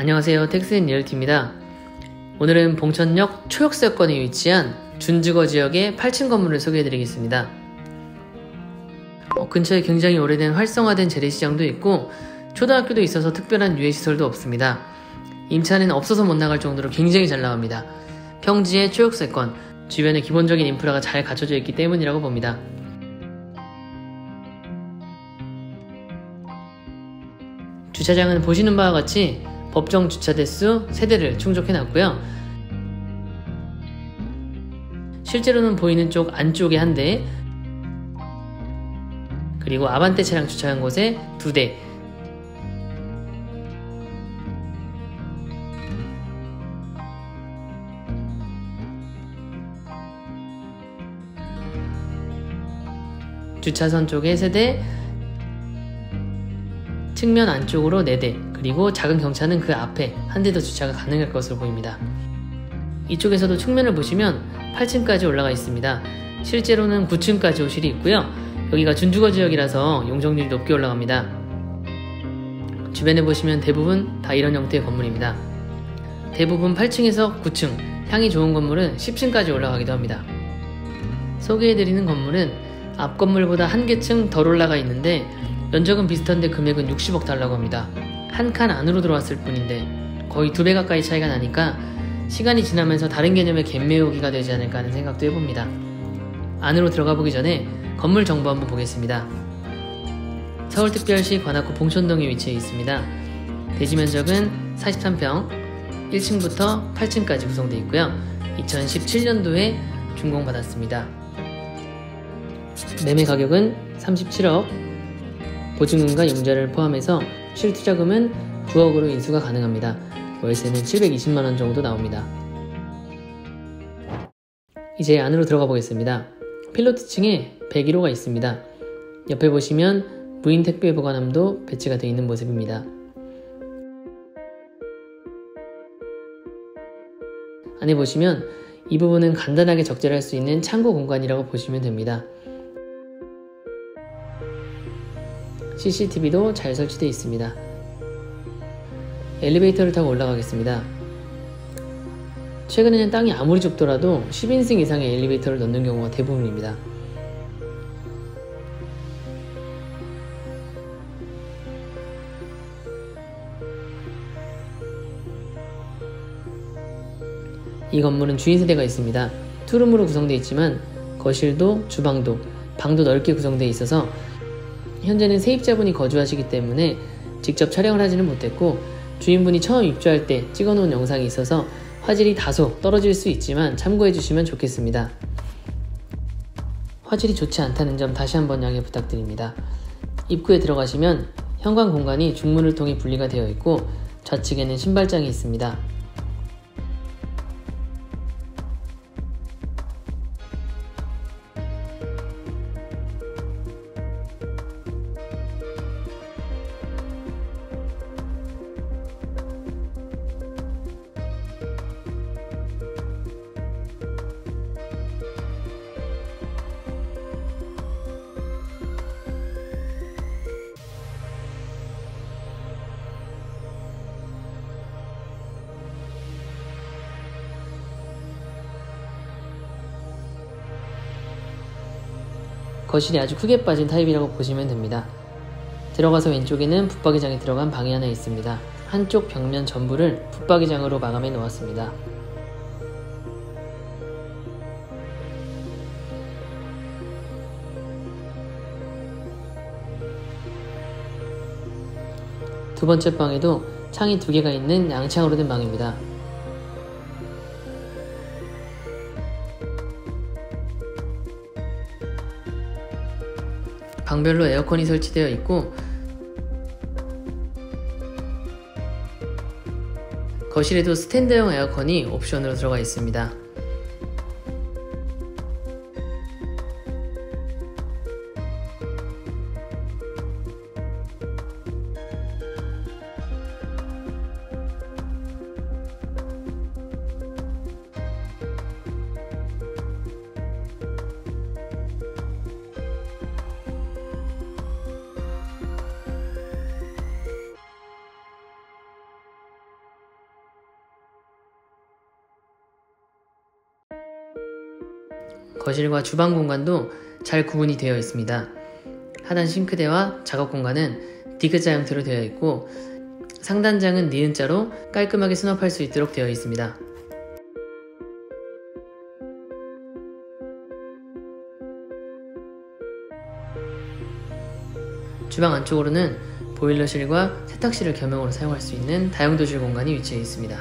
안녕하세요. 텍스앤리얼티입니다. 오늘은 봉천역 초역세권에 위치한 준주거 지역의 8층 건물을 소개해드리겠습니다. 근처에 굉장히 오래된 활성화된 재래시장도 있고 초등학교도 있어서 특별한 유해시설도 없습니다. 임차는 없어서 못 나갈 정도로 굉장히 잘 나갑니다. 평지의 초역세권, 주변에 기본적인 인프라가 잘 갖춰져 있기 때문이라고 봅니다. 주차장은 보시는 바와 같이 법정 주차 대수 3대를 충족해놨고요. 실제로는 보이는 쪽 안쪽에 1대, 그리고 아반떼 차량 주차한 곳에 2대, 주차선 쪽에 3대, 측면 안쪽으로 4대, 그리고 작은 경차는 그 앞에 1대 더 주차가 가능할 것으로 보입니다. 이쪽에서도 측면을 보시면 8층까지 올라가 있습니다. 실제로는 9층까지 호실이 있고요. 여기가 준주거 지역이라서 용적률이 높게 올라갑니다. 주변에 보시면 대부분 다 이런 형태의 건물입니다. 대부분 8층에서 9층, 향이 좋은 건물은 10층까지 올라가기도 합니다. 소개해드리는 건물은 앞 건물보다 1개층 덜 올라가 있는데 면적은 비슷한데 금액은 60억 달라고 합니다. 한 칸 안으로 들어왔을 뿐인데 거의 2배 가까이 차이가 나니까 시간이 지나면서 다른 개념의 갭매우기가 되지 않을까 하는 생각도 해봅니다. 안으로 들어가 보기 전에 건물 정보 한번 보겠습니다. 서울특별시 관악구 봉천동에 위치해 있습니다. 대지 면적은 43평, 1층부터 8층까지 구성되어 있고요. 2017년도에 준공받았습니다. 매매 가격은 37억, 보증금과 융자를 포함해서 실투자금은 9억으로 인수가 가능합니다. 월세는 720만원 정도 나옵니다. 이제 안으로 들어가 보겠습니다. 필로티층에 101호가 있습니다. 옆에 보시면 무인 택배 보관함도 배치가 되어 있는 모습입니다. 안에 보시면 이 부분은 간단하게 적재할 수 있는 창고 공간이라고 보시면 됩니다. CCTV도 잘 설치되어 있습니다. 엘리베이터를 타고 올라가겠습니다. 최근에는 땅이 아무리 좁더라도 10인승 이상의 엘리베이터를 넣는 경우가 대부분입니다. 이 건물은 주인세대가 있습니다. 투룸으로 구성되어 있지만 거실도 주방도 방도 넓게 구성되어 있어서 현재는 세입자분이 거주하시기 때문에 직접 촬영을 하지는 못했고 주인분이 처음 입주할 때 찍어놓은 영상이 있어서 화질이 다소 떨어질 수 있지만 참고해 주시면 좋겠습니다. 화질이 좋지 않다는 점 다시 한번 양해 부탁드립니다. 입구에 들어가시면 현관 공간이 중문을 통해 분리가 되어 있고 좌측에는 신발장이 있습니다. 거실이 아주 크게 빠진 타입이라고 보시면 됩니다. 들어가서 왼쪽에는 붙박이장이 들어간 방이 하나 있습니다. 한쪽 벽면 전부를 붙박이장으로 마감해 놓았습니다. 두 번째 방에도 창이 2개가 있는 양창으로 된 방입니다. 방별로 에어컨이 설치되어 있고 거실에도 스탠드형 에어컨이 옵션으로 들어가 있습니다. 거실과 주방 공간도 잘 구분이 되어 있습니다. 하단 싱크대와 작업 공간은 D자 형태로 되어 있고 상단장은 니은자로 깔끔하게 수납할 수 있도록 되어 있습니다. 주방 안쪽으로는 보일러실과 세탁실을 겸용으로 사용할 수 있는 다용도실 공간이 위치해 있습니다.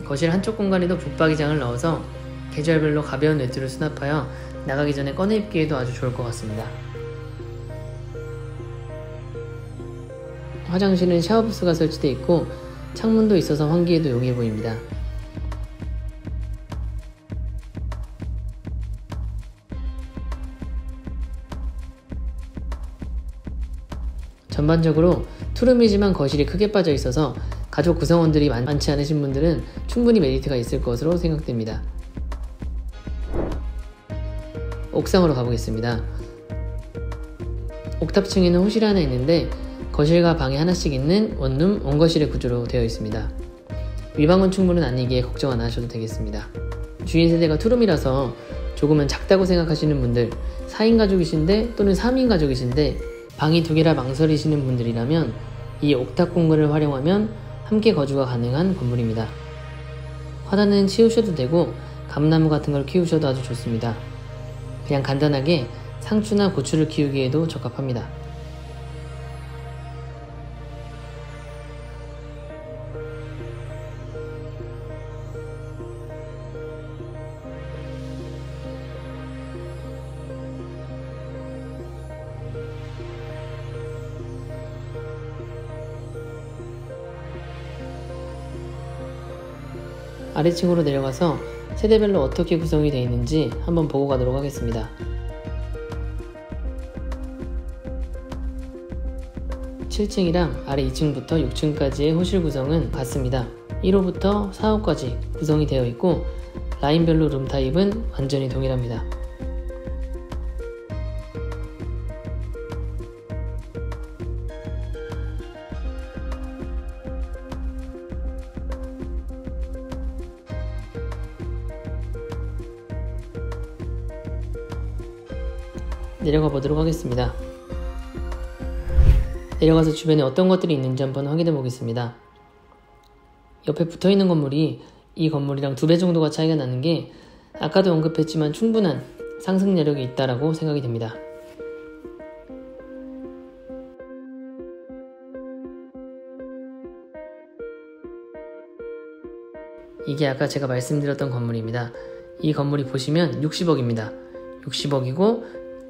거실 한쪽 공간에도 붙박이장을 넣어서 계절별로 가벼운 외투를 수납하여 나가기 전에 꺼내 입기에도 아주 좋을 것 같습니다. 화장실은 샤워부스가 설치되어 있고 창문도 있어서 환기에도 용이해 보입니다. 전반적으로 투룸이지만 거실이 크게 빠져 있어서 가족 구성원들이 많지 않으신 분들은 충분히 메리트가 있을 것으로 생각됩니다. 옥상으로 가보겠습니다. 옥탑층에는 호실이 하나 있는데 거실과 방이 하나씩 있는 원룸 원거실의 구조로 되어 있습니다. 위방원 충분은 아니기에 걱정 안 하셔도 되겠습니다. 주인 세대가 투룸이라서 조금은 작다고 생각하시는 분들, 4인 가족이신데 또는 3인 가족이신데 방이 2개라 망설이시는 분들이라면 이 옥탑 공간을 활용하면 함께 거주가 가능한 건물입니다. 화단은 치우셔도 되고 감나무 같은 걸 키우셔도 아주 좋습니다. 그냥 간단하게 상추나 고추를 키우기에도 적합합니다. 아래층으로 내려가서 세대별로 어떻게 구성이 되어 있는지 한번 보고 가도록 하겠습니다. 7층이랑 아래 2층부터 6층까지의 호실 구성은 같습니다. 1호부터 4호까지 구성이 되어 있고 라인별로 룸 타입은 완전히 동일합니다. 내려가 보도록 하겠습니다. 내려가서 주변에 어떤 것들이 있는지 한번 확인해 보겠습니다. 옆에 붙어있는 건물이 이 건물이랑 2배 정도가 차이가 나는 게 아까도 언급했지만 충분한 상승 여력이 있다라고 생각이 됩니다. 이게 아까 제가 말씀드렸던 건물입니다. 이 건물이 보시면 60억입니다. 60억이고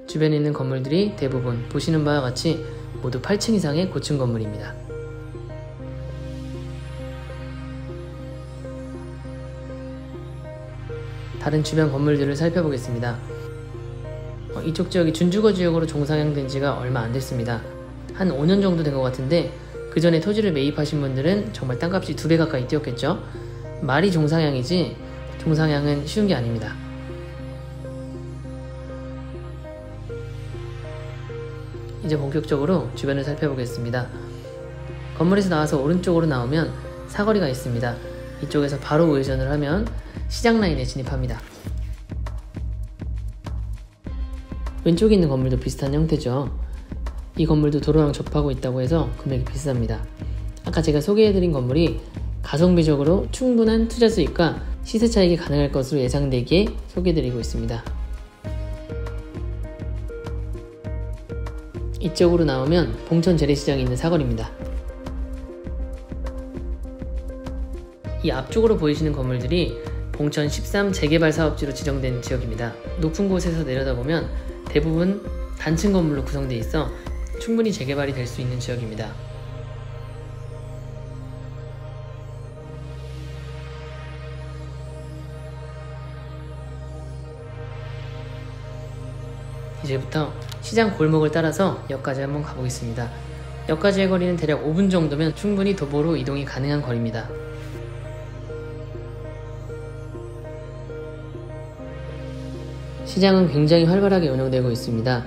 주변에 있는 건물들이 대부분 보시는 바와 같이 모두 8층 이상의 고층 건물입니다. 다른 주변 건물들을 살펴보겠습니다. 이쪽 지역이 준주거 지역으로 종상향된 지가 얼마 안 됐습니다. 한 5년 정도 된 것 같은데 그 전에 토지를 매입하신 분들은 정말 땅값이 2배 가까이 뛰었겠죠? 말이 종상향이지 종상향은 쉬운 게 아닙니다. 이제 본격적으로 주변을 살펴보겠습니다. 건물에서 나와서 오른쪽으로 나오면 사거리가 있습니다. 이쪽에서 바로 우회전을 하면 시장 라인에 진입합니다. 왼쪽에 있는 건물도 비슷한 형태죠. 이 건물도 도로랑 접하고 있다고 해서 금액이 비쌉니다. 아까 제가 소개해드린 건물이 가성비적으로 충분한 투자 수익과 시세 차익이 가능할 것으로 예상되기에 소개해드리고 있습니다. 이쪽으로 나오면 봉천 재래시장이 있는 사거리입니다. 이 앞쪽으로 보이시는 건물들이 봉천 13 재개발 사업지로 지정된 지역입니다. 높은 곳에서 내려다보면 대부분 단층 건물로 구성되어 있어 충분히 재개발이 될 수 있는 지역입니다. 이제부터 시장 골목을 따라서 역까지 한번 가보겠습니다. 역까지의 거리는 대략 5분 정도면 충분히 도보로 이동이 가능한 거리입니다. 시장은 굉장히 활발하게 운영되고 있습니다.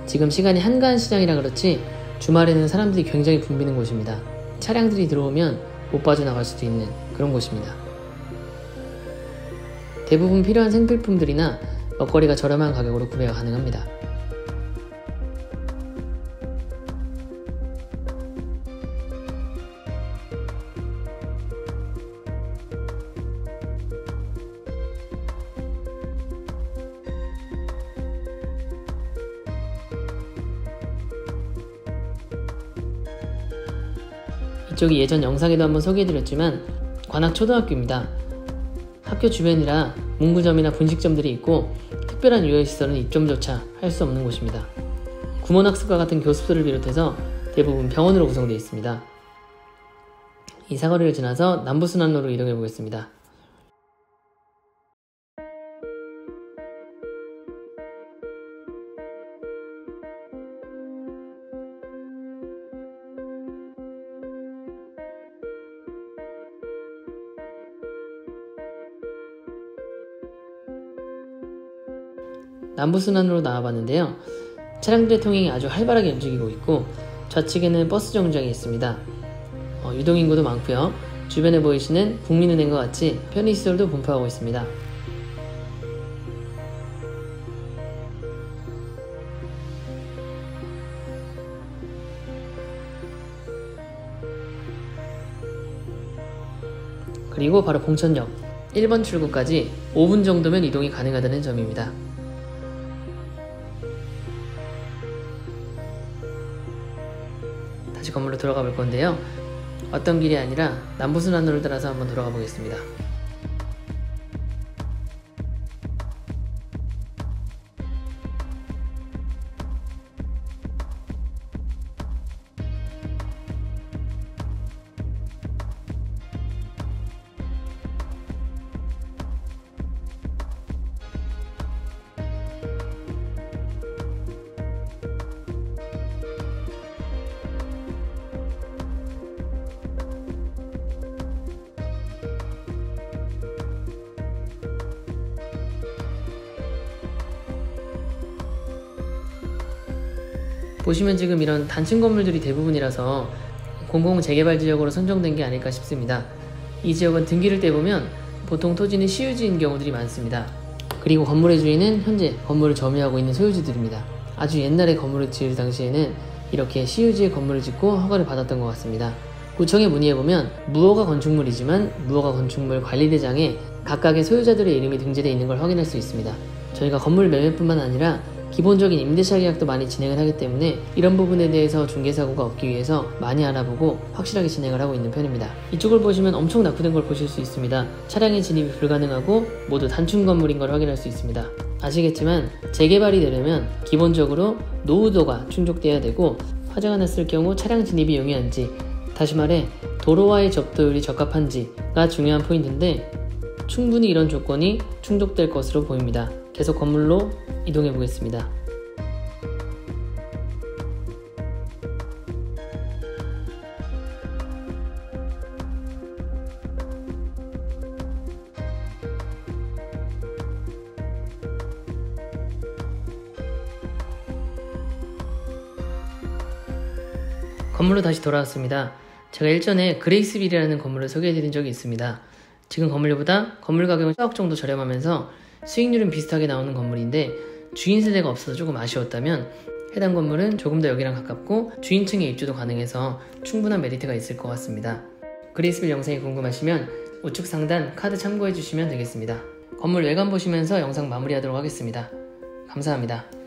지금 시간이 한가한 시장이라 그렇지 주말에는 사람들이 굉장히 붐비는 곳입니다. 차량들이 들어오면 못 빠져나갈 수도 있는 그런 곳입니다. 대부분 필요한 생필품들이나 먹거리가 저렴한 가격으로 구매가 가능합니다. 이쪽이 예전 영상에도 한번 소개해드렸지만 관악초등학교입니다. 학교 주변이라 문구점이나 분식점들이 있고 특별한 유해시설은 입점조차 할 수 없는 곳입니다. 구몬학습과 같은 교습소를 비롯해서 대부분 병원으로 구성되어 있습니다. 이 사거리를 지나서 남부순환로로 이동해 보겠습니다. 남부순환로로 나와봤는데요. 차량들의 통행이 아주 활발하게 움직이고 있고 좌측에는 버스 정류장이 있습니다. 유동인구도 많고요. 주변에 보이시는 국민은행과 같이 편의시설도 분포하고 있습니다. 그리고 바로 봉천역 1번 출구까지 5분 정도면 이동이 가능하다는 점입니다. 다시 건물로 들어가 볼 건데요. 어떤 길이 아니라 남부순환로를 따라서 한번 돌아가 보겠습니다. 보시면 지금 이런 단층 건물들이 대부분이라서 공공재개발 지역으로 선정된 게 아닐까 싶습니다. 이 지역은 등기를 떼보면 보통 토지는 시유지인 경우들이 많습니다. 그리고 건물의 주인은 현재 건물을 점유하고 있는 소유주들입니다. 아주 옛날에 건물을 지을 당시에는 이렇게 시유지에 건물을 짓고 허가를 받았던 것 같습니다. 구청에 문의해보면 무허가 건축물이지만 무허가 건축물 관리대장에 각각의 소유자들의 이름이 등재되어 있는 걸 확인할 수 있습니다. 저희가 건물 매매뿐만 아니라 기본적인 임대차 계약도 많이 진행을 하기 때문에 이런 부분에 대해서 중개사고가 없기 위해서 많이 알아보고 확실하게 진행을 하고 있는 편입니다. 이쪽을 보시면 엄청 낙후된 걸 보실 수 있습니다. 차량의 진입이 불가능하고 모두 단층 건물인 걸 확인할 수 있습니다. 아시겠지만 재개발이 되려면 기본적으로 노후도가 충족돼야 되고 화재가 났을 경우 차량 진입이 용이한지, 다시 말해 도로와의 접도율이 적합한지가 중요한 포인트인데 충분히 이런 조건이 충족될 것으로 보입니다. 계속 건물로 이동해 보겠습니다. 건물로 다시 돌아왔습니다. 제가 일전에 그레이스빌이라는 건물을 소개해드린 적이 있습니다. 지금 건물보다 건물 가격은 4억 정도 저렴하면서 수익률은 비슷하게 나오는 건물인데 주인 세대가 없어서 조금 아쉬웠다면 해당 건물은 조금 더 여기랑 가깝고 주인층의 입주도 가능해서 충분한 메리트가 있을 것 같습니다. 그레이스빌 영상이 궁금하시면 우측 상단 카드 참고해 주시면 되겠습니다. 건물 외관 보시면서 영상 마무리하도록 하겠습니다. 감사합니다.